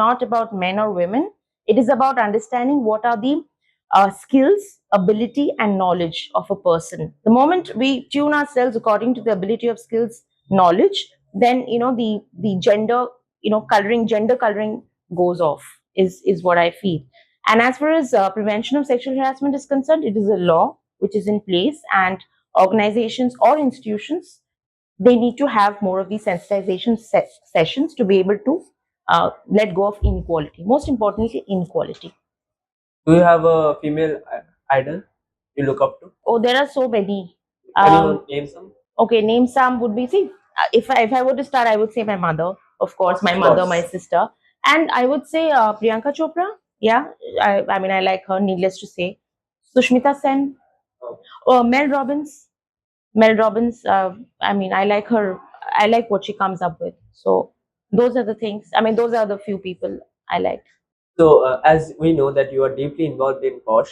not about men or women. It is about understanding what are the skills, ability, and knowledge of a person. The moment we tune ourselves according to the ability of skills, knowledge, then the gender coloring goes off. Is what I feel. And as far as prevention of sexual harassment is concerned, it is a law which is in place, and organizations or institutions, they need to have more of these sensitization sessions to be able to let go of inequality. Most importantly, inequality. Do you have a female idol you look up to? Oh, there are so many. Anyone name some? Okay, name some would be, see, if I were to start, I would say my mother, of course, my Of mother, my course. sister, and I would say Priyanka Chopra. Yeah, I mean, I like her, needless to say. Sushmita Sen, Mel Robbins. Mel Robbins, I mean, I like her. I like what she comes up with. So those are the things. I mean, those are the few people I like. So, as we know that you are deeply involved in PoSH,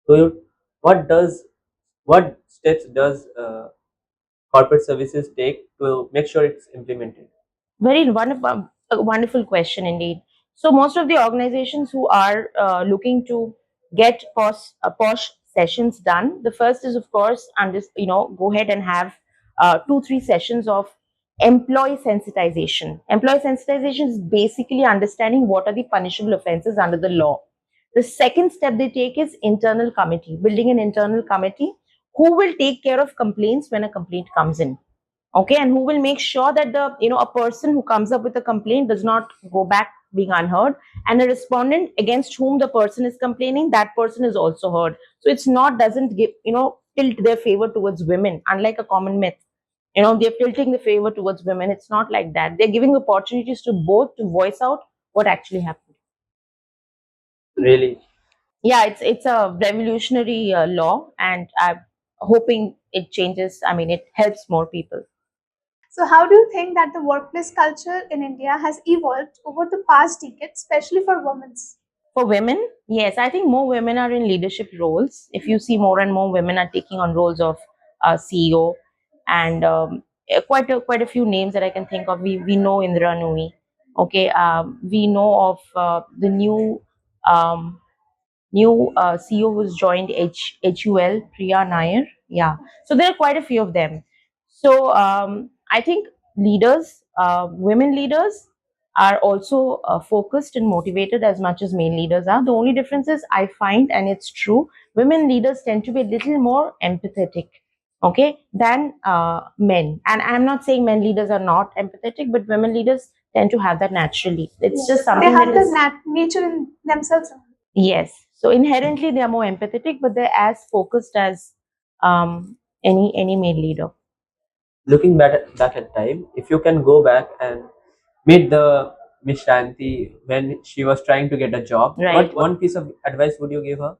so what does what steps does corporate services take to make sure it's implemented? Very wonderful, a wonderful question indeed. So most of the organizations who are looking to get PoSH sessions done, the first is of course, and just go ahead and have 2-3 sessions of employee sensitization. Employee sensitization is basically understanding what are the punishable offenses under the law. The second step they take is internal committee, building an internal committee who will take care of complaints when a complaint comes in. Okay, and who will make sure that a person who comes up with a complaint does not go back being unheard, and a respondent against whom the person is complaining, that person is also heard. So it's not, doesn't give, tilt their favor towards women, unlike a common myth. They're tilting the favor towards women. It's not like that. They're giving opportunities to both to voice out what actually happened. Really? Yeah, it's a revolutionary law, and I'm hoping it changes. I mean, it helps more people. So, how do you think that the workplace culture in India has evolved over the past decade, especially for women? For women, yes, I think more women are in leadership roles. If you see, more and more women are taking on roles of CEO, and quite a few names that I can think of. We know Indra Nui. Okay, we know of the um, new CEO who's joined HUL, Priya Nair. Yeah, so there are quite a few of them. So I think leaders, women leaders, are also focused and motivated as much as male leaders are. The only difference is, I find, and it's true, women leaders tend to be a little more empathetic, okay, than men. And I'm not saying men leaders are not empathetic, but women leaders tend to have that naturally. It's just They something have that the is. nature in themselves. Yes. So inherently they are more empathetic, but they're as focused as any male leader. Looking back at time, if you can go back and meet the Miss Shanti when she was trying to get a job, Right. what one piece of advice would you give her?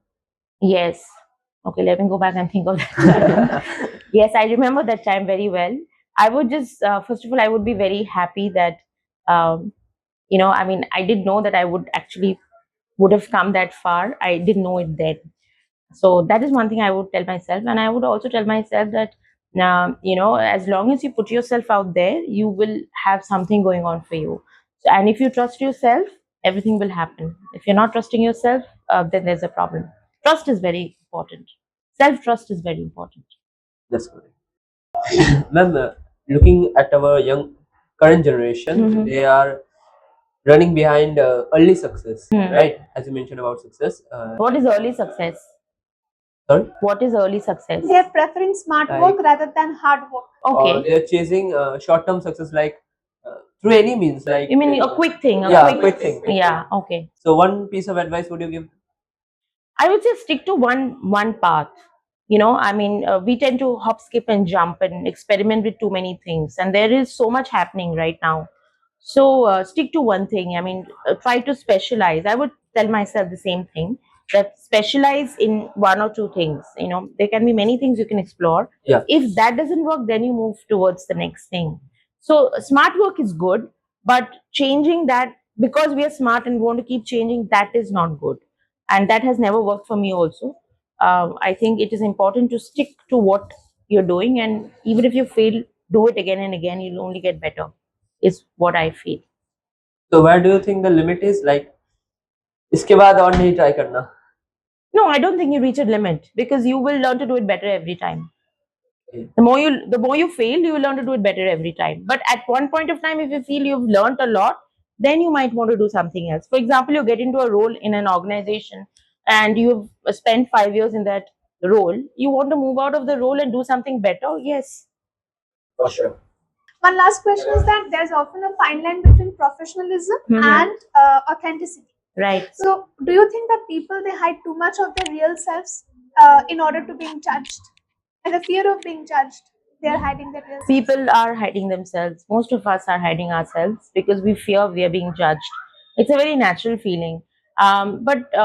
Yes. Okay, let me go back and think of that. Yes, I remember that time very well. I would just, first of all, I would be very happy that, I mean, I did know that I would have come that far. I didn't know it then. So that is one thing I would tell myself. And I would also tell myself that, as long as you put yourself out there, you will have something going on for you. So, and if you trust yourself, everything will happen. If you're not trusting yourself, then there's a problem. Trust is very important. Self trust is very important. That's correct. Ma'am, looking at our young current generation, they are running behind early success, right? As you mentioned about success. What is early success? Sorry? What is early success? They are preferring smart work rather than hard work. Or Okay. they're chasing short-term success, like through any means, like You mean a quick thing? yeah, quick thing. Yeah. Okay. So, one piece of advice would you give? I would say stick to one path. I mean, we tend to hop, skip, and jump and experiment with too many things, and there is so much happening right now. So stick to one thing. I mean, try to specialize. I would tell myself the same thing, that specialize in one or two things. There can be many things you can explore. Yeah. If that doesn't work, then you move towards the next thing. So smart work is good, but changing that because we are smart and want to keep changing, that is not good, and that has never worked for me also. I think it is important to stick to what you're doing, and even if you fail, do it again and again. You'll only get better, is what I feel. So where do you think the limit is? Like, इसके बाद और नहीं try करना. No, I don't think you reach a limit because you will learn to do it better every time. Okay. The more you fail, you will learn to do it better every time. But at one point of time, if you feel you've learned a lot, then you might want to do something else. For example, you get into a role in an organization and you've spent 5 years in that role. You want to move out of the role and do something better? Yes. For sure. One last question is that there's often a fine line between professionalism Mhm. and authenticity. Right. So, do you think that people they hide too much of their real selves in order to being judged, and the fear of being judged, they're hiding their real selves? People are hiding themselves. Most of us are hiding ourselves because we fear we are being judged. It's a very natural feeling. But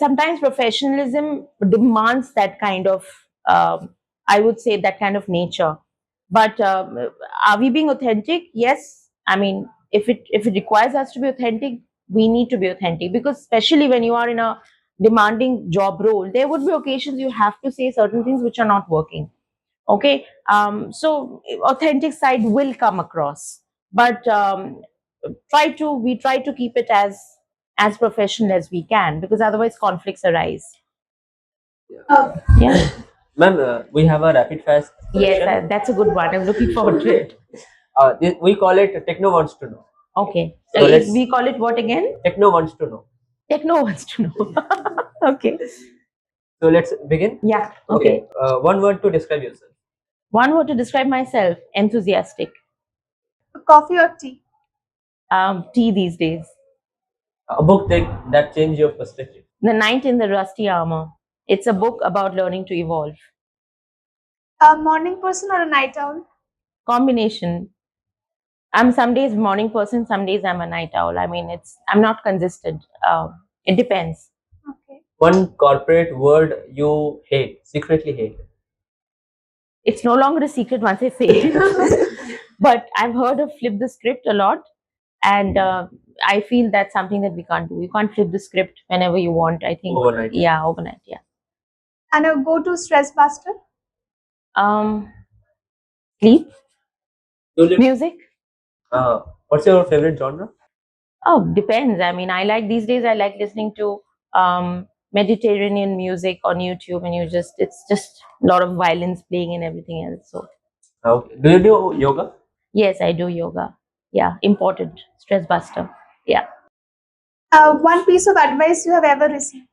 sometimes professionalism demands that kind of, I would say, that kind of nature. But are we being authentic? Yes. I mean, if it requires us to be authentic, we need to be authentic because especially when you are in a demanding job role, there would be occasions you have to say certain things which are not working. Okay, so authentic side will come across, but we try to keep it as professional as we can because otherwise conflicts arise. Uh, Yeah. Ma'am, we have a rapid fire Yes, session. that's a good one. I'm looking forward to it. We call it Techno Wants to Know. Okay, So let's. we call it what again? Techno Wants to Know. Techno wants to know. Okay. So let's begin. Yeah. Okay. One word to describe yourself. One word to describe myself: enthusiastic. coffee or tea? Tea these days. A book that changed your perspective. The Knight in the Rusty Armor. It's a book about learning to evolve. A morning person or a night owl? Combination. I'm some days morning person, some days I'm a night owl. I mean, I'm not consistent. It depends. Okay. One corporate word you hate, secretly hate. It's no longer a secret once I say it. But I've heard of flip the script a lot, and I feel that's something that we can't do. You can't flip the script whenever you want. I think Overnight. Yeah, overnight. Yeah. And a go-to stress buster? Sleep, You music. What's your favorite genre? Oh, depends. I mean, I like these days. I like listening to Mediterranean music on YouTube, and it's just a lot of violins playing and everything else. So Okay. Do you do yoga? yes, I do yoga. Yeah, important stress buster. Yeah, One piece of advice you have ever received?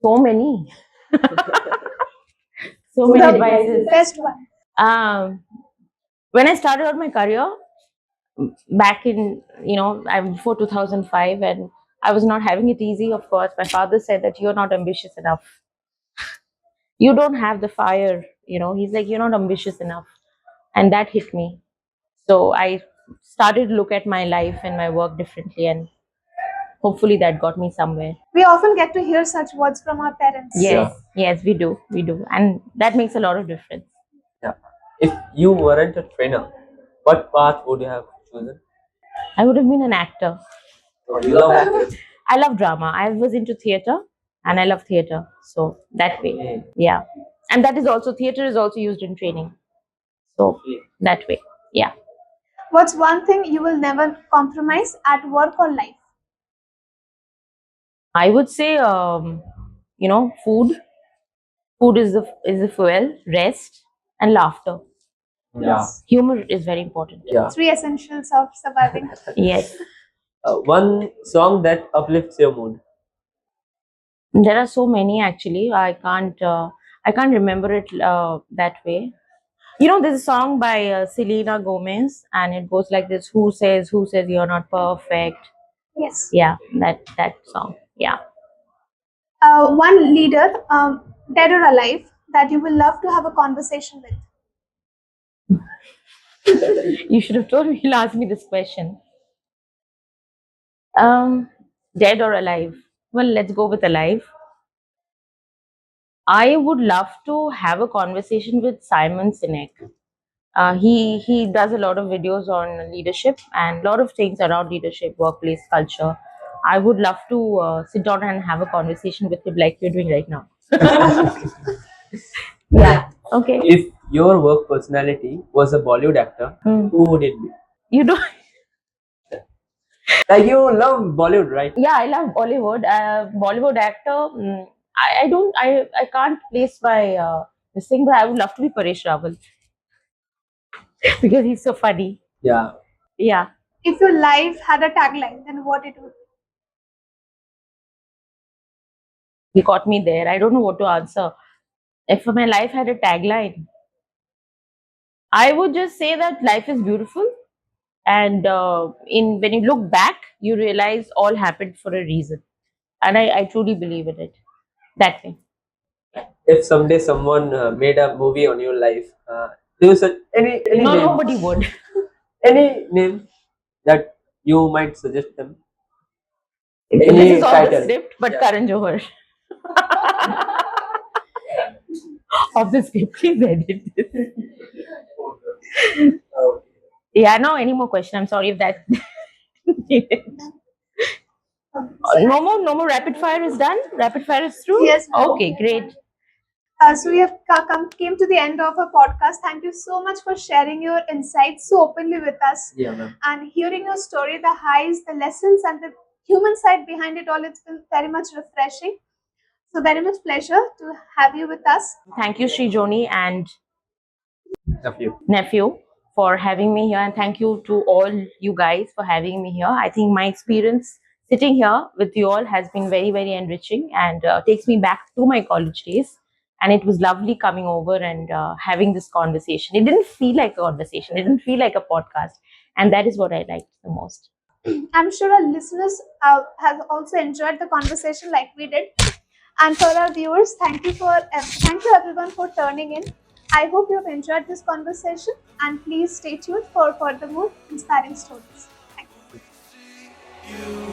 so many, so many The advices. best one. When I started out my career back in I'm before 2005, and I was not having it easy. Of course, my father said that you're not ambitious enough. You don't have the fire. He's like, you're not ambitious enough, and that hit me. So I started to look at my life and my work differently, and hopefully that got me somewhere. We often get to hear such words from our parents. Yes, yes, we do, and that makes a lot of difference. Yeah. If you weren't a trainer, what path would you have chosen? I would have been an actor. Oh, you love acting. I love drama. I was into theater, and I love theater, so that way. Okay. Yeah, and that is also theater is also used in training, so Okay. that way. Yeah. What's one thing you will never compromise at work or life? I would say, food. Food is the fuel. Rest and laughter. Yeah. Humor is very important. Yeah. Three essentials of surviving. Yes, One song that uplifts your mood. there are so many actually. I can't remember it that way. There's a song by Selena Gomez, and it goes like this: Who says you're not perfect?" Yes. Yeah, that song. Yeah. One leader, dead or alive, that you will love to have a conversation with. You should have told me. You'll ask me this question. Um, Dead or alive? Well, let's go with alive. I would love to have a conversation with Simon Sinek. He does a lot of videos on leadership and a lot of things around leadership, workplace culture. I would love to sit down and have a conversation with him like you're doing right now. Yeah. Okay. If your work personality was a Bollywood actor, Hmm. who would it be? You don't. Like you love Bollywood, right? Yeah, I love Bollywood. Bollywood actor. I don't. I can't place my this thing, but I would love to be Paresh Rawal because he's so funny. Yeah. Yeah, If your life had a tagline, then what it would you caught me there. I don't know what to answer. If my life had a tagline, I would just say that life is beautiful, and in when you look back, you realize all happened for a reason, and I truly believe in it that way. If someday someone made a movie on your life, do you such any No, name, nobody would. any name that you might suggest them? This is Any off the title? script, but Yeah. Karan Johar. Off the script, please edit this. Yeah, no, any more question? I'm sorry if that. No more rapid fire is done. Rapid fire is through. Yes, ma'am. Okay, great. So we have came to the end of our podcast. Thank you so much for sharing your insights so openly with us Yeah, ma'am. and hearing your story, the highs, the lessons, and the human side behind it all. It's been very much refreshing. So very much pleasure to have you with us. Thank you, Sri Joni and Love you. nephew, for having me here, and thank you to all you guys for having me here. I think my experience sitting here with you all has been very, very enriching, and takes me back to my college days. And it was lovely coming over and having this conversation. It didn't feel like a conversation. It didn't feel like a podcast, and that is what I liked the most. I'm sure our listeners have also enjoyed the conversation like we did. And for our viewers, thank you everyone for turning in. I hope you've enjoyed this conversation and please stay tuned for furthermore inspiring stories. Thank you.